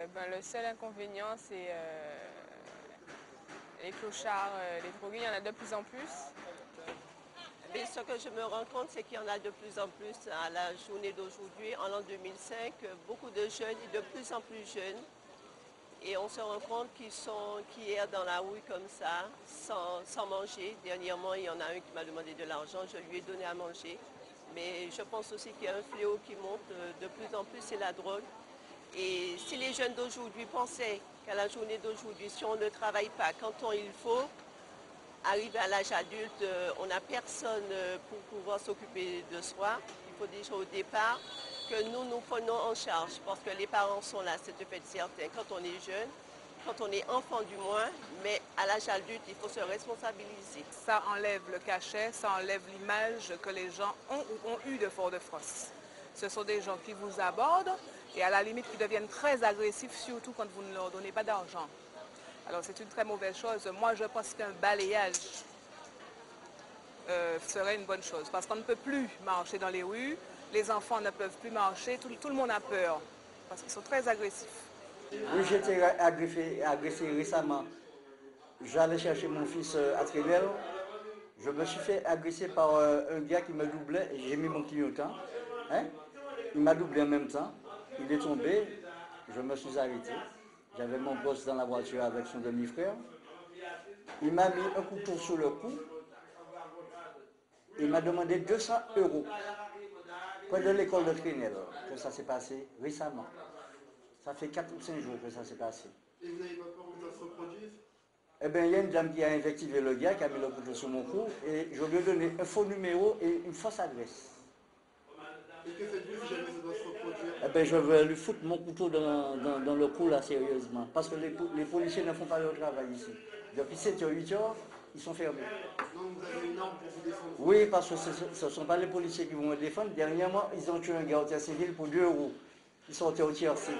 Le seul inconvénient, c'est les clochards, les drogués, il y en a de plus en plus. Mais ce que je me rends compte, c'est qu'il y en a de plus en plus à la journée d'aujourd'hui, en l'an 2005, beaucoup de jeunes et de plus en plus jeunes. Et on se rend compte qu'ils errent dans la rue comme ça, sans manger. Dernièrement, il y en a un qui m'a demandé de l'argent, je lui ai donné à manger. Mais je pense aussi qu'il y a un fléau qui monte de plus en plus, c'est la drogue. Et si les jeunes d'aujourd'hui pensaient qu'à la journée d'aujourd'hui, si on ne travaille pas quand il faut, arriver à l'âge adulte, on n'a personne pour pouvoir s'occuper de soi. Il faut déjà au départ que nous prenons en charge parce que les parents sont là, c'est de fait certain, quand on est jeune, quand on est enfant du moins, mais à l'âge adulte, il faut se responsabiliser. Ça enlève le cachet, ça enlève l'image que les gens ont ou ont eu de Fort-de-France. Ce sont des gens qui vous abordent et à la limite qui deviennent très agressifs, surtout quand vous ne leur donnez pas d'argent. Alors c'est une très mauvaise chose. Moi je pense qu'un balayage serait une bonne chose parce qu'on ne peut plus marcher dans les rues, les enfants ne peuvent plus marcher, tout le monde a peur parce qu'ils sont très agressifs. Oui, j'ai été agressé récemment. J'allais chercher mon fils à Trével. Je me suis fait agresser par un gars qui me doublait et j'ai mis mon clignotant. Hein? Il m'a doublé en même temps. Il est tombé. Je me suis arrêté. J'avais mon boss dans la voiture avec son demi-frère. Il m'a mis un couteau sur le cou. Il m'a demandé 200 €. Près de l'école de Trével, que ça s'est passé récemment. Ça fait 4 ou 5 jours que ça s'est passé. Et vous n'avez pas peur que ça se reproduise? Eh bien, il y a une dame qui a invectivé le gars, qui a mis le couteau sur mon cou, et je lui ai donné un faux numéro et une fausse adresse. Et que faites-vous si jamais ça doit se reproduire? Eh bien, je vais lui foutre mon couteau dans le cou, là, sérieusement. Parce que les policiers ne font pas leur travail ici. Depuis 7h, 8h, ils sont fermés. Donc vous avez une arme pour vous défendre? Oui, parce que ce ne sont pas les policiers qui vont me défendre. Dernièrement, ils ont tué un gars au tiers civil pour 2 €. Ils sortaient au tiercé.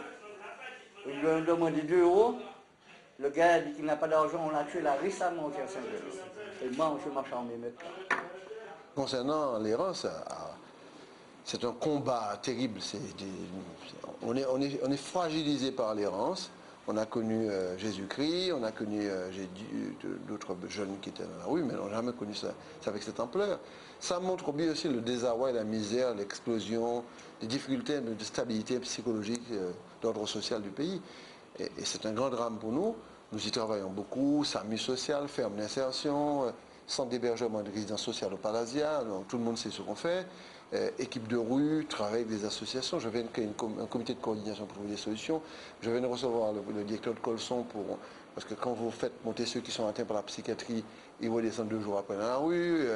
Ils lui ont demandé 2 €. Le gars a dit qu'il n'a pas d'argent, on l'a tué là récemment au tiers civil. Et moi, je marche en mes mètres. Concernant l'errance, c'est un combat terrible. On est fragilisé par l'errance. On a connu Jésus-Christ, on a connu d'autres jeunes qui étaient dans la rue, mais on n'a jamais connu ça avec cette ampleur. Ça montre bien aussi le désarroi, la misère, l'explosion, les difficultés de stabilité psychologique d'ordre social du pays. Et c'est un grand drame pour nous. Nous y travaillons beaucoup, SAMU social, ferme d'insertion, centre d'hébergement de résidence sociale au Palasia, donc tout le monde sait ce qu'on fait. Équipe de rue, travail avec des associations. Je viens de créer un comité de coordination pour trouver des solutions. Je viens de recevoir le directeur de Colson parce que quand vous faites monter ceux qui sont atteints par la psychiatrie, ils redescendent 2 jours après dans la rue.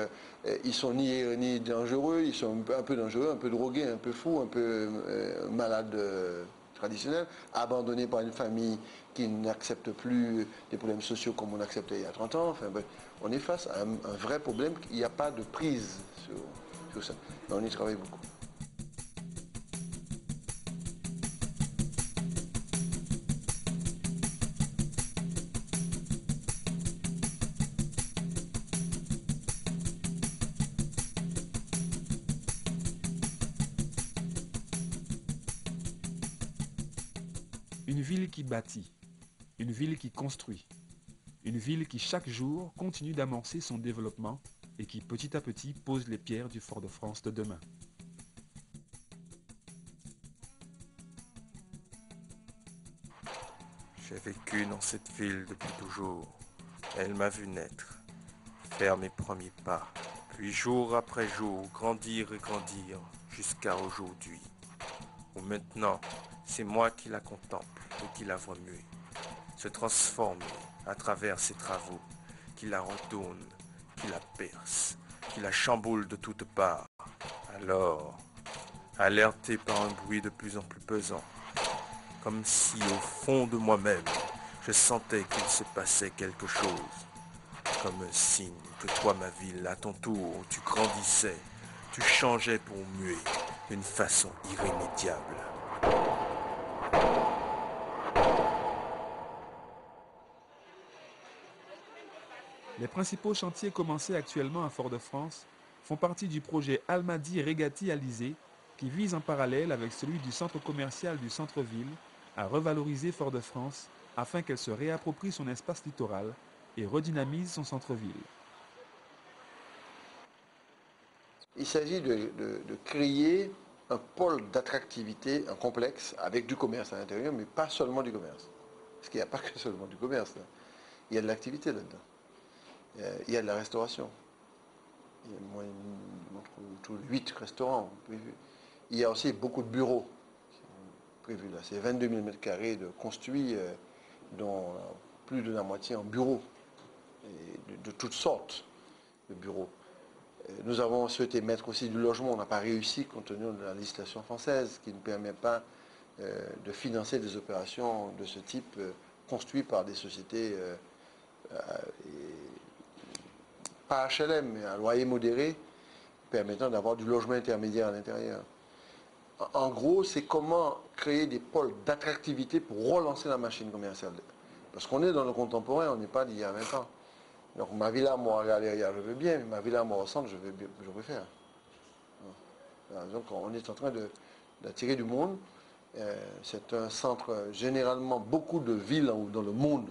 Ils sont ni dangereux, ils sont un peu dangereux, un peu drogués, un peu fous, un peu malades traditionnels, abandonnés par une famille qui n'accepte plus des problèmes sociaux comme on acceptait il y a 30 ans. Enfin, on est face à un vrai problème. Il n'y a pas de prise sur ça. Mais on y travaille beaucoup. Une ville qui bâtit, une ville qui construit, une ville qui chaque jour continue d'amorcer son développement et qui petit à petit pose les pierres du Fort-de-France de demain. J'ai vécu dans cette ville depuis toujours. Elle m'a vu naître, faire mes premiers pas, puis jour après jour grandir et grandir jusqu'à aujourd'hui, où maintenant c'est moi qui la contemple et qui la vois muer, se transformer à travers ses travaux, qui la retourne, qui la perce, qui la chamboule de toutes parts. Alors, alerté par un bruit de plus en plus pesant, comme si au fond de moi-même, je sentais qu'il se passait quelque chose, comme un signe que toi, ma ville, à ton tour, tu grandissais, tu changeais pour muer d'une façon irrémédiable. Les principaux chantiers commencés actuellement à Fort-de-France font partie du projet Almadies Régati Alizé qui vise en parallèle avec celui du centre commercial du centre-ville à revaloriser Fort-de-France afin qu'elle se réapproprie son espace littoral et redynamise son centre-ville. Il s'agit de créer un pôle d'attractivité, un complexe, avec du commerce à l'intérieur, mais pas seulement du commerce. Parce qu'il n'y a pas que seulement du commerce. Là. Il y a de l'activité là-dedans. Il y a de la restauration. Il y a autour de 8 restaurants prévus. Il y a aussi beaucoup de bureaux prévus là. C'est 22 000 m² de construits, dont plus de la moitié en bureaux, et de toutes sortes de bureaux. Nous avons souhaité mettre aussi du logement. On n'a pas réussi compte tenu de la législation française qui ne permet pas de financer des opérations de ce type construites par des sociétés pas HLM, mais à loyer modéré, permettant d'avoir du logement intermédiaire à l'intérieur. En gros, c'est comment créer des pôles d'attractivité pour relancer la machine commerciale. Parce qu'on est dans le contemporain, on n'est pas d'il y a 20 ans. Donc ma villa, moi, à Galéria, je veux bien, mais ma villa, moi, au centre, je veux faire. Donc on est en train d'attirer du monde. C'est un centre, généralement, beaucoup de villes dans le monde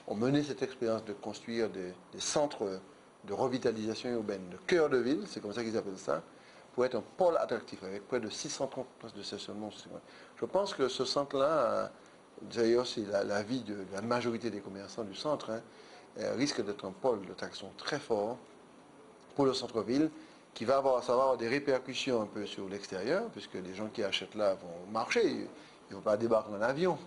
ont mené cette expérience de construire des centres de revitalisation urbaine, de cœur de ville, c'est comme ça qu'ils appellent ça, pour être un pôle attractif, avec près de 630 places de stationnement. Je pense que ce centre-là, d'ailleurs c'est l'avis de la majorité des commerçants du centre, risque d'être un pôle d'attraction très fort pour le centre-ville, qui va avoir des répercussions un peu sur l'extérieur, puisque les gens qui achètent là vont marcher, ils ne vont pas débarquer en avion,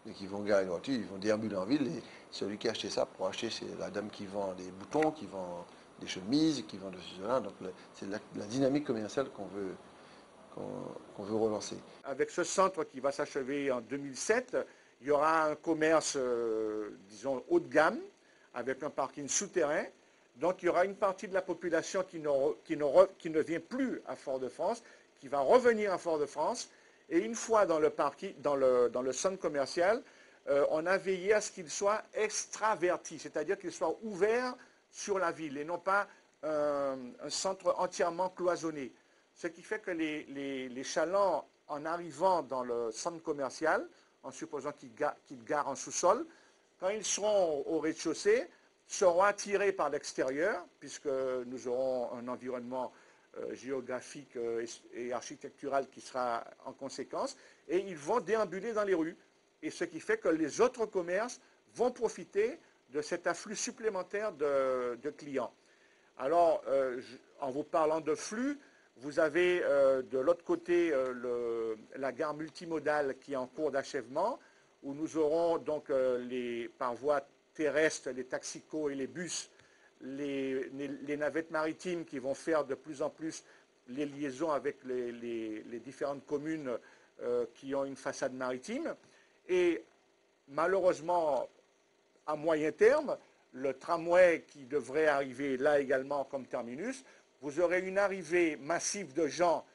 donc ils vont garer une voiture, ils vont déambuler en ville, et celui qui a acheté ça, pour acheter, c'est la dame qui vend des boutons, qui vend des chemises, qui vend de cela, donc c'est la dynamique commerciale qu'on veut relancer. Avec ce centre qui va s'achever en 2007, il y aura un commerce, disons, haut de gamme, avec un parking souterrain. Donc il y aura une partie de la population qui ne vient plus à Fort-de-France, qui va revenir à Fort-de-France. Et une fois dans le centre commercial, on a veillé à ce qu'il soit extraverti, c'est-à-dire qu'il soit ouvert sur la ville et non pas un centre entièrement cloisonné. Ce qui fait que les chalands, en arrivant dans le centre commercial, en supposant qu'ils garent en sous-sol, quand ils seront au rez-de-chaussée, seront attirés par l'extérieur, puisque nous aurons un environnement géographique et architectural qui sera en conséquence, et ils vont déambuler dans les rues. Et ce qui fait que les autres commerces vont profiter de cet afflux supplémentaire de clients. Alors, en vous parlant de flux, vous avez de l'autre côté la gare multimodale qui est en cours d'achèvement, où nous aurons donc par voie terrestre les taxicos et les bus, les navettes maritimes qui vont faire de plus en plus les liaisons avec les différentes communes qui ont une façade maritime. Et malheureusement, à moyen terme, le tramway qui devrait arriver là également comme terminus, vous aurez une arrivée massive de gens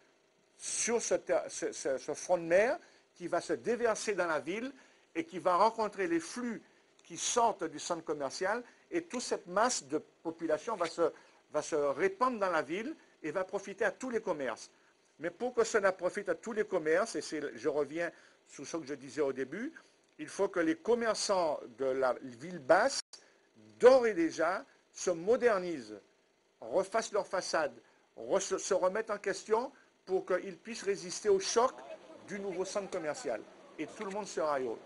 sur ce front de mer qui va se déverser dans la ville et qui va rencontrer les flux qui sortent du centre commercial, et toute cette masse de population va se répandre dans la ville et va profiter à tous les commerces. Mais pour que cela profite à tous les commerces, et je reviens sur ce que je disais au début, il faut que les commerçants de la ville basse, d'ores et déjà, se modernisent, refassent leur façade, se remettent en question pour qu'ils puissent résister au choc du nouveau centre commercial. Et tout le monde sera heureux.